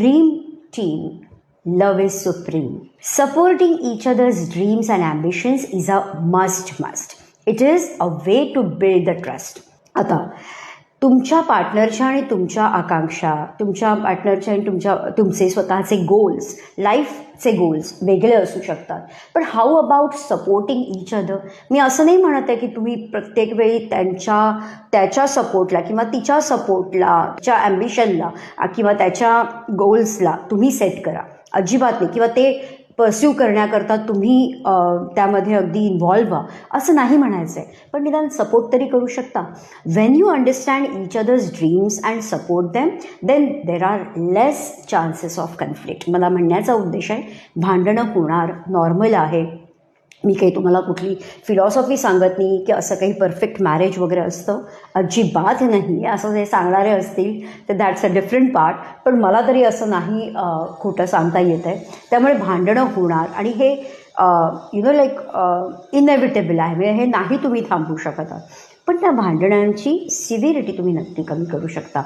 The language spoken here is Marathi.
Dream team, love is supreme. Supporting each other's dreams and ambitions is a must. It is a way to build the trust. आता तुमच्या पार्टनरच्या आणि तुमच्या आकांक्षा, तुमच्या पार्टनरच्या आणि तुमचे स्वतःचे गोल्स, लाईफचे गोल्स वेगळे असू शकतात. पण how about supporting each other? मी असं नाही म्हणत आहे की तुम्ही प्रत्येक वेळी त्याच्या सपोर्टला किंवा तिच्या सपोर्टला, तिच्या ॲम्बिशनला किंवा त्याच्या गोल्सला तुम्ही सेट करा. अजिबात नाही. किंवा ते परस्यू करण्याकरता तुम्ही त्यामध्ये अगदी इन्व्हॉल्व व्हा असं नाही म्हणायचं आहे. पण निदान सपोर्ट तरी करू शकता. When you understand each other's dreams and support them, then there are less chances of conflict. मला म्हणण्याचा उद्देश आहे भांडणं होणार, नॉर्मल आहे. मी काही तुम्हाला कुठली फिलॉसॉफी सांगत नाही की असं काही परफेक्ट मॅरेज वगैरे असतं, अजिबात नाही. असं जे सांगणारे असतील तर दॅट्स अ डिफरंट पार्ट. पण मला तरी असं नाही खोटं सांगता येत आहे. त्यामुळे भांडणं होणार आणि हे लाईक इनएव्हिटेबल आहे. म्हणजे हे नाही तुम्ही थांबवू शकत आहात. पण त्या भांडणांची सिव्हिरिटी तुम्ही नक्की कमी करू शकता.